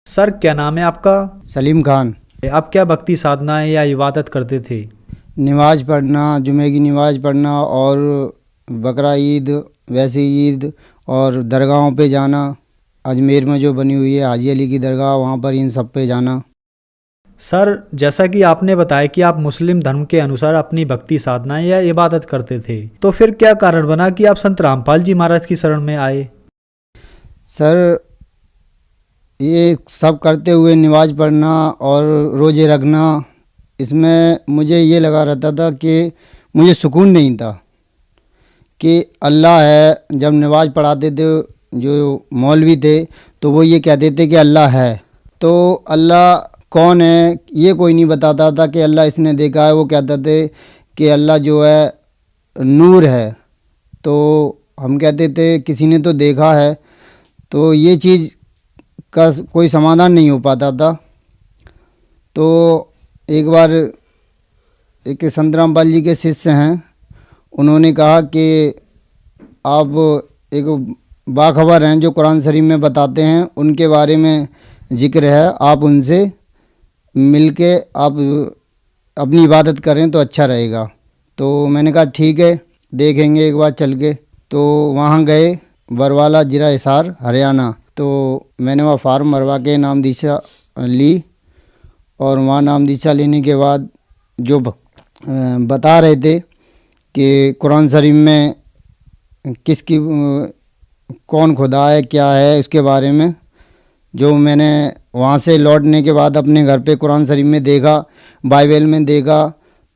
Sir, क्या नाम है आपका? सलीम खान। आप क्या भक्ति साधनाएं या इबादत करते थे? नमाज़ पढ़ना, जुमे की नमाज़ पढ़ना और बकरा ईद, वैसी ईद और दरगाहों पे जाना। अजमेर में जो बनी हुई है हाजी अली की दरगाह, वहाँ पर इन सब पे जाना। सर, जैसा कि आपने बताया कि आप मुस्लिम धर्म के अनुसार अपनी भक्ति साधनाएं या इबादत करते थे, तो फिर क्या कारण बना कि आप संत रामपाल जी महाराज की शरण में आए? सर, ये सब करते हुए नमाज़ पढ़ना और रोज़े रखना, इसमें मुझे ये लगा रहता था कि मुझे सुकून नहीं था कि अल्लाह है। जब नमाज़ पढ़ाते थे जो मौलवी थे तो वो ये कहते थे कि अल्लाह है, तो अल्लाह कौन है ये कोई नहीं बताता था कि अल्लाह इसने देखा है। वो कहते थे कि अल्लाह जो है नूर है, तो हम कहते थे किसी ने तो देखा है। तो ये चीज़ का कोई समाधान नहीं हो पाता था। तो एक बार एक संत रामपाल जी के शिष्य हैं, उन्होंने कहा कि आप एक बाखबर हैं जो कुरान शरीफ में बताते हैं, उनके बारे में जिक्र है, आप उनसे मिल के आप अपनी इबादत करें तो अच्छा रहेगा। तो मैंने कहा ठीक है, देखेंगे एक बार चल के। तो वहाँ गए, बरवाला जिला हिसार हरियाणा। तो मैंने वहाँ फार्म भरवा के नाम दीक्षा ली, और वहाँ नाम दीक्षा लेने के बाद जो बता रहे थे कि कुरान शरीफ में किसकी कौन खुदा है क्या है, इसके बारे में जो मैंने वहाँ से लौटने के बाद अपने घर पे कुरान शरीफ में देखा, बाइबल में देखा,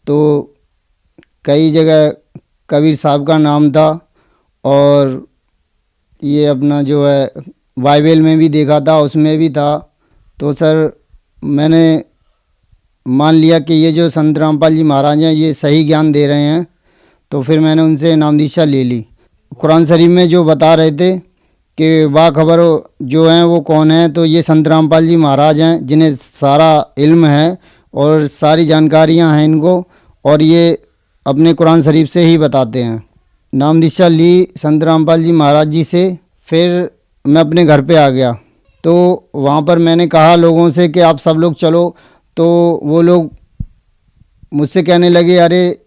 तो कई जगह कबीर साहब का नाम था, और ये अपना जो है बाइबल में भी देखा था, उसमें भी था। तो सर, मैंने मान लिया कि ये जो संत रामपाल जी महाराज हैं ये सही ज्ञान दे रहे हैं, तो फिर मैंने उनसे नाम दीक्षा ले ली। कुरान शरीफ में जो बता रहे थे कि बाखबर जो हैं वो कौन है, तो ये संत रामपाल जी महाराज हैं जिन्हें सारा इल्म है और सारी जानकारियां हैं इनको, और ये अपने कुरान शरीफ से ही बताते हैं। नाम दीक्षा ली संत रामपाल जी महाराज जी से, फिर मैं अपने घर पे आ गया। तो वहाँ पर मैंने कहा लोगों से कि आप सब लोग चलो, तो वो लोग मुझसे कहने लगे अरे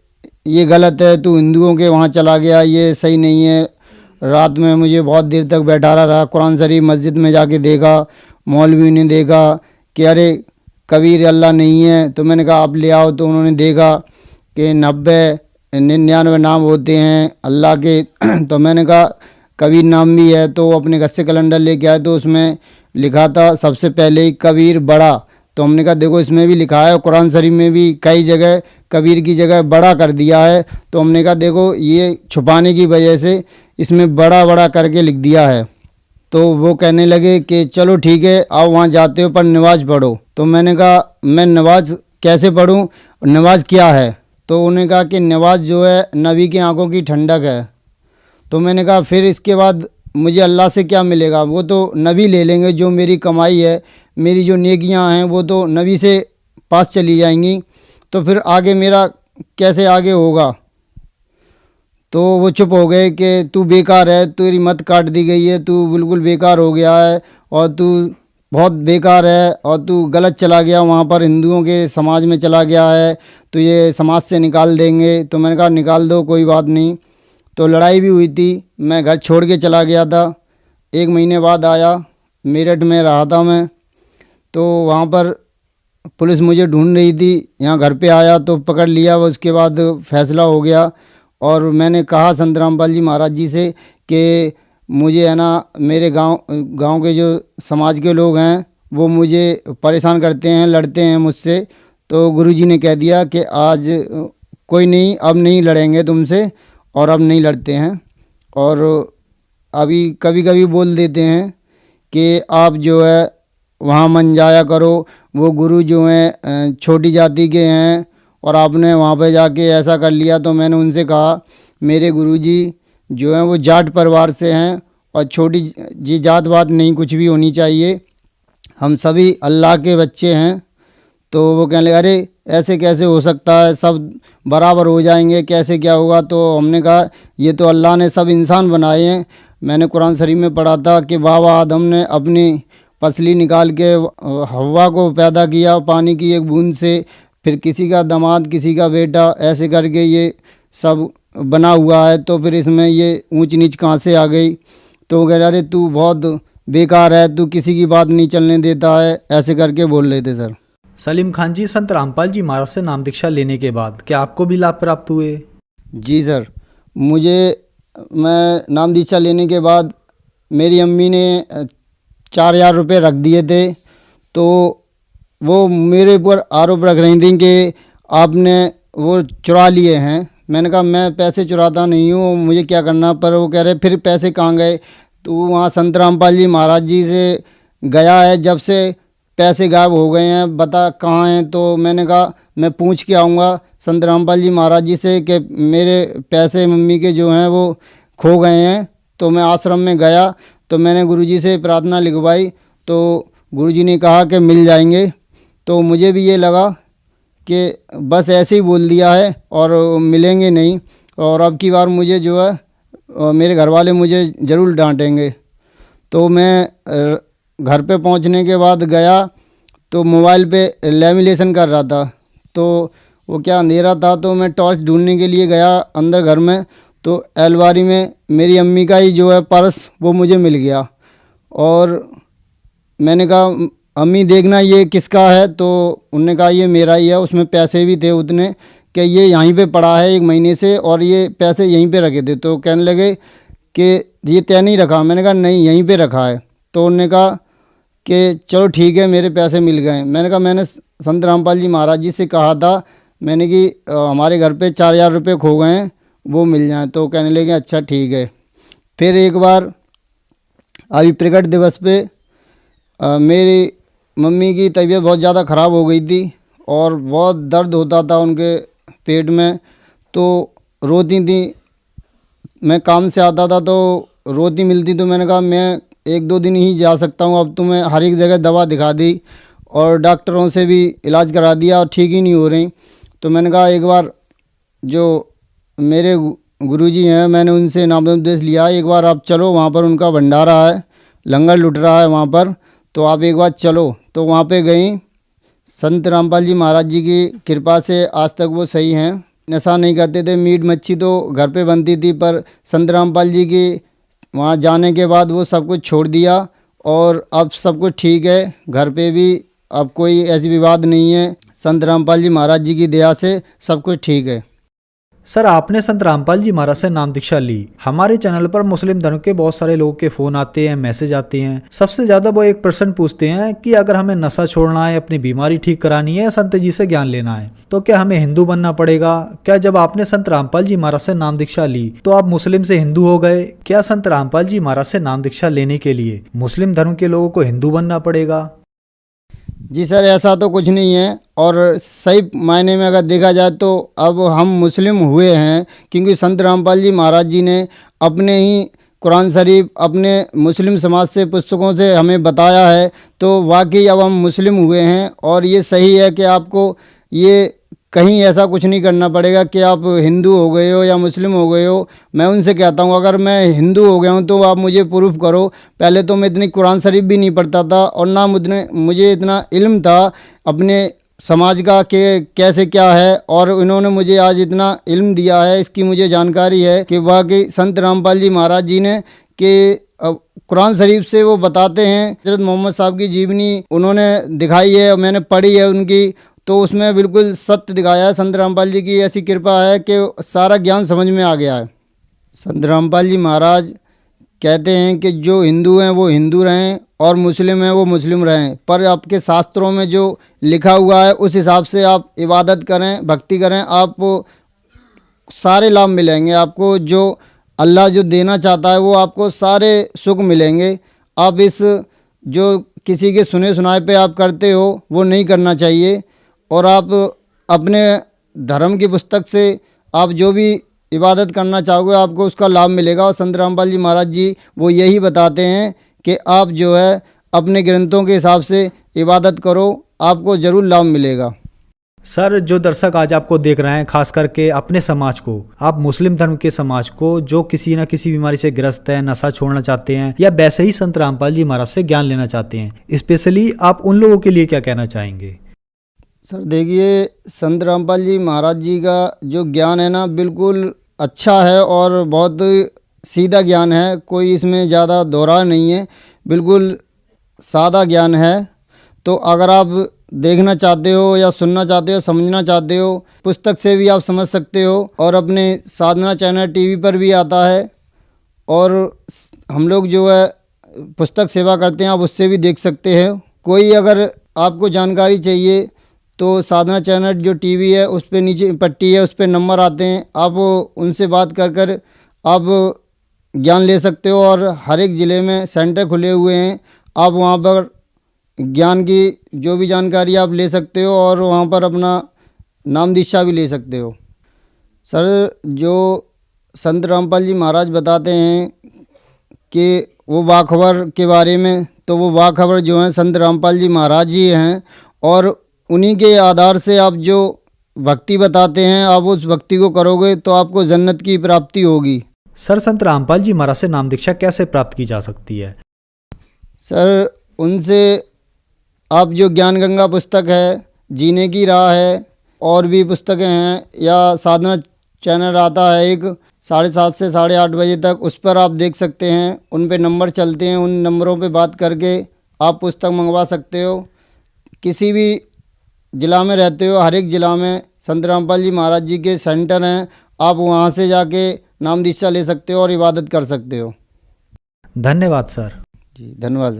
ये गलत है, तू हिंदुओं के वहाँ चला गया, ये सही नहीं है। रात में मुझे बहुत देर तक बैठा रहा, कुरान शरीफ मस्जिद में जाके देखा, मौलवी ने देखा कि अरे कबीर अल्लाह नहीं है। तो मैंने कहा आप ले आओ, तो उन्होंने देखा कि 99 नाम होते हैं अल्लाह के। तो मैंने कहा कबीर नाम भी है, तो अपने घर से कैलेंडर लेके आए, तो उसमें लिखा था सबसे पहले ही कबीर बड़ा। तो हमने कहा देखो इसमें भी लिखा है, कुरान शरीफ में भी कई जगह कबीर की जगह बड़ा कर दिया है। तो हमने कहा देखो ये छुपाने की वजह से इसमें बड़ा बड़ा करके लिख दिया है। तो वो कहने लगे कि चलो ठीक है, आओ वहाँ जाते हो पर नमाज पढ़ो। तो मैंने कहा मैं नमाज कैसे पढ़ूँ, नमाज क्या है? तो उन्होंने कहा कि नमाज जो है नबी की आंखों की ठंडक है। तो मैंने कहा फिर इसके बाद मुझे अल्लाह से क्या मिलेगा, वो तो नबी ले लेंगे, जो मेरी कमाई है, मेरी जो नेकियां हैं वो तो नबी से पास चली जाएंगी, तो फिर आगे मेरा कैसे आगे होगा। तो वो चुप हो गए कि तू बेकार है, तेरी मत काट दी गई है, तू बिल्कुल बेकार हो गया है, और तू बहुत बेकार है, और तू गलत चला गया, वहाँ पर हिंदुओं के समाज में चला गया है, तो ये समाज से निकाल देंगे। तो मैंने कहा निकाल दो, कोई बात नहीं। तो लड़ाई भी हुई थी, मैं घर छोड़ के चला गया था। 1 महीने बाद आया, मेरठ में रहा था मैं, तो वहाँ पर पुलिस मुझे ढूंढ रही थी, यहाँ घर पे आया तो पकड़ लिया। उसके बाद फैसला हो गया, और मैंने कहा संत रामपाल जी महाराज जी से कि मुझे है ना मेरे गांव के जो समाज के लोग हैं वो मुझे परेशान करते हैं, लड़ते हैं मुझसे। तो गुरुजी ने कह दिया कि आज कोई नहीं, अब नहीं लड़ेंगे तुमसे, और अब नहीं लड़ते हैं। और अभी कभी कभी बोल देते हैं कि आप जो है वहाँ मन जाया करो, वो गुरु जो हैं छोटी जाति के हैं, और आपने वहाँ पे जाके ऐसा कर लिया। तो मैंने उनसे कहा मेरे गुरुजी जो हैं वो जाट परिवार से हैं, और छोटी जी जात बात नहीं कुछ भी होनी चाहिए, हम सभी अल्लाह के बच्चे हैं। तो वो कहने लगे अरे ऐसे कैसे हो सकता है, सब बराबर हो जाएंगे, कैसे क्या होगा। तो हमने कहा ये तो अल्लाह ने सब इंसान बनाए हैं। मैंने कुरान शरीफ में पढ़ा था कि बाबा आदम ने अपनी पसली निकाल के हवा को पैदा किया पानी की एक बूंद से, फिर किसी का दामाद किसी का बेटा, ऐसे करके ये सब बना हुआ है। तो फिर इसमें ये ऊंच नीच कहाँ से आ गई? तो वो कह रहा, अरे तू बहुत बेकार है, तू किसी की बात नहीं चलने देता है, ऐसे करके बोल रहे थे सर। सलीम खान जी, संत रामपाल जी महाराज से नाम दीक्षा लेने के बाद क्या आपको भी लाभ प्राप्त हुए? जी सर, मैं नाम दीक्षा लेने के बाद मेरी अम्मी ने 4,000 रुपये रख दिए थे। तो वो मेरे ऊपर आरोप रख रही थी कि आपने वो चुरा लिए हैं। मैंने कहा मैं पैसे चुराता नहीं हूँ, मुझे क्या करना। पर वो कह रहे फिर पैसे कहाँ गए? तो वहाँ संत रामपाल जी महाराज जी से गया है, जब से पैसे गायब हो गए हैं, बता कहाँ हैं? तो मैंने कहा मैं पूछ के आऊँगा संत रामपाल जी महाराज जी से कि मेरे पैसे मम्मी के जो हैं वो खो गए हैं। तो मैं आश्रम में गया, तो मैंने गुरुजी से प्रार्थना लिखवाई, तो गुरुजी ने कहा कि मिल जाएंगे। तो मुझे भी ये लगा कि बस ऐसे ही बोल दिया है और मिलेंगे नहीं, और अब की बार मुझे जो है मेरे घर वाले मुझे ज़रूर डांटेंगे। तो मैं घर पे पहुंचने के बाद गया, तो मोबाइल पे लेमिनेशन कर रहा था। तो वो क्या अंधेरा था, तो मैं टॉर्च ढूंढने के लिए गया अंदर घर में, तो अलमारी में मेरी अम्मी का ही जो है पर्स वो मुझे मिल गया। और मैंने कहा अम्मी देखना ये किसका है? तो उन्होंने कहा ये मेरा ही है। उसमें पैसे भी थे उतने कि ये यहीं पे पड़ा है 1 महीने से, और ये पैसे यहीं पे रखे थे। तो कहने लगे कि ये तय नहीं रखा। मैंने कहा नहीं, यहीं पे रखा है। तो उन्होंने कहा कि चलो ठीक है, मेरे पैसे मिल गए। मैंने कहा मैंने संत रामपाल जी महाराज जी से कहा था, मैंने कि हमारे घर पे 4,000 रुपये खो गए हैं, वो मिल जाएं। तो कहने लगे अच्छा ठीक है। फिर एक बार अभी प्रकट दिवस पे मेरी मम्मी की तबीयत बहुत ज़्यादा ख़राब हो गई थी और बहुत दर्द होता था उनके पेट में, तो रोती थी। मैं काम से आता था तो रोती मिलती, तो मैंने कहा मैं 1-2 दिन ही जा सकता हूँ, अब तो मैं हर एक जगह दवा दिखा दी और डॉक्टरों से भी इलाज करा दिया और ठीक ही नहीं हो रही। तो मैंने कहा एक बार जो मेरे गुरुजी हैं, मैंने उनसे नामोपदेश लिया, एक बार आप चलो, वहाँ पर उनका भंडारा है, लंगर लुट रहा है वहाँ पर, तो आप एक बार चलो। तो वहाँ पे गई। संत रामपाल जी महाराज जी की कृपा से आज तक वो सही हैं, नशा नहीं करते थे। मीट मच्छी तो घर पे बनती थी, पर संत रामपाल जी की वहाँ जाने के बाद वो सब कुछ छोड़ दिया और अब सब कुछ ठीक है। घर पे भी अब कोई ऐसी विवाद नहीं है। संत रामपाल जी महाराज जी की दया से सब कुछ ठीक है। सर, आपने संत रामपाल जी महाराज से नाम दीक्षा ली। हमारे चैनल पर मुस्लिम धर्म के बहुत सारे लोगों के फ़ोन आते हैं, मैसेज आते हैं। सबसे ज़्यादा वो एक प्रश्न पूछते हैं कि अगर हमें नशा छोड़ना है, अपनी बीमारी ठीक करानी है, संत जी से ज्ञान लेना है, तो क्या हमें हिंदू बनना पड़ेगा? क्या जब आपने संत रामपाल जी महाराज से नाम दीक्षा ली तो आप मुस्लिम से हिंदू हो गए? क्या संत रामपाल जी महाराज से नाम दीक्षा लेने के लिए मुस्लिम धर्म के लोगों को हिंदू बनना पड़ेगा? जी सर, ऐसा तो कुछ नहीं है, और सही मायने में अगर देखा जाए तो अब हम मुस्लिम हुए हैं, क्योंकि संत रामपाल जी महाराज जी ने अपने ही कुरान शरीफ अपने मुस्लिम समाज से पुस्तकों से हमें बताया है। तो वाकई अब हम मुस्लिम हुए हैं, और ये सही है कि आपको ये कहीं ऐसा कुछ नहीं करना पड़ेगा कि आप हिंदू हो गए हो या मुस्लिम हो गए हो। मैं उनसे कहता हूँ अगर मैं हिंदू हो गया हूँ तो आप मुझे प्रूफ करो। पहले तो मैं इतनी कुरान शरीफ भी नहीं पढ़ता था, और ना मुझे इतना इल्म था अपने समाज का कि कैसे क्या है, और इन्होंने मुझे आज इतना इल्म दिया है, इसकी मुझे जानकारी है कि वाकई संत रामपाल जी महाराज जी ने कि कुरान शरीफ से वो बताते हैं। हज़रत मोहम्मद साहब की जीवनी उन्होंने दिखाई है, मैंने पढ़ी है उनकी, तो उसमें बिल्कुल सत्य दिखाया है। संत रामपाल जी की ऐसी कृपा है कि सारा ज्ञान समझ में आ गया है। संत रामपाल जी महाराज कहते हैं कि जो हिंदू हैं वो हिंदू रहें और मुस्लिम हैं वो मुस्लिम रहें, पर आपके शास्त्रों में जो लिखा हुआ है उस हिसाब से आप इबादत करें, भक्ति करें, आपको सारे लाभ मिलेंगे। आपको जो अल्लाह जो देना चाहता है वो आपको सारे सुख मिलेंगे। आप इस जो किसी के सुने सुनाए पे आप करते हो वो नहीं करना चाहिए, और आप अपने धर्म की पुस्तक से आप जो भी इबादत करना चाहोगे आपको उसका लाभ मिलेगा। और संत रामपाल जी महाराज जी वो यही बताते हैं कि आप जो है अपने ग्रंथों के हिसाब से इबादत करो, आपको ज़रूर लाभ मिलेगा। सर, जो दर्शक आज आपको देख रहे हैं, खास करके अपने समाज को, आप मुस्लिम धर्म के समाज को जो किसी न किसी बीमारी से ग्रस्त है, नशा छोड़ना चाहते हैं या वैसे ही संत रामपाल जी महाराज से ज्ञान लेना चाहते हैं, स्पेशली आप उन लोगों के लिए क्या कहना चाहेंगे? सर देखिए, संत रामपाल जी महाराज जी का जो ज्ञान है ना, बिल्कुल अच्छा है और बहुत सीधा ज्ञान है। कोई इसमें ज़्यादा दोहरा नहीं है, बिल्कुल सादा ज्ञान है। तो अगर आप देखना चाहते हो या सुनना चाहते हो, समझना चाहते हो, पुस्तक से भी आप समझ सकते हो और अपने साधना चैनल टीवी पर भी आता है। और हम लोग जो है पुस्तक सेवा करते हैं, आप उससे भी देख सकते हैं। कोई अगर आपको जानकारी चाहिए तो साधना चैनल जो टीवी है उस पर नीचे पट्टी है, उस पर नंबर आते हैं, आप उनसे बात कर आप ज्ञान ले सकते हो। और हर एक ज़िले में सेंटर खुले हुए हैं, आप वहाँ पर ज्ञान की जो भी जानकारी आप ले सकते हो और वहाँ पर अपना नाम दीक्षा भी ले सकते हो। सर, जो संत रामपाल जी महाराज बताते हैं कि वो बाखबर के बारे में, तो वो बाखबर जो हैं संत रामपाल जी महाराज जी हैं और उन्हीं के आधार से आप जो भक्ति बताते हैं, आप उस भक्ति को करोगे तो आपको जन्नत की प्राप्ति होगी। सर, संत रामपाल जी महाराज से नाम दीक्षा कैसे प्राप्त की जा सकती है? सर, उनसे आप जो ज्ञान गंगा पुस्तक है, जीने की राह है, और भी पुस्तकें हैं, या साधना चैनल आता है एक 7:30 से 8:30 बजे तक, उस पर आप देख सकते हैं। उन पे नंबर चलते हैं, उन नंबरों पे बात करके आप पुस्तक मंगवा सकते हो। किसी भी ज़िला में रहते हो, हर एक ज़िला में संत रामपाल जी महाराज जी के सेंटर हैं, आप वहाँ से जाके नाम दीक्षा ले सकते हो और इबादत कर सकते हो। धन्यवाद सर। जी धन्यवाद।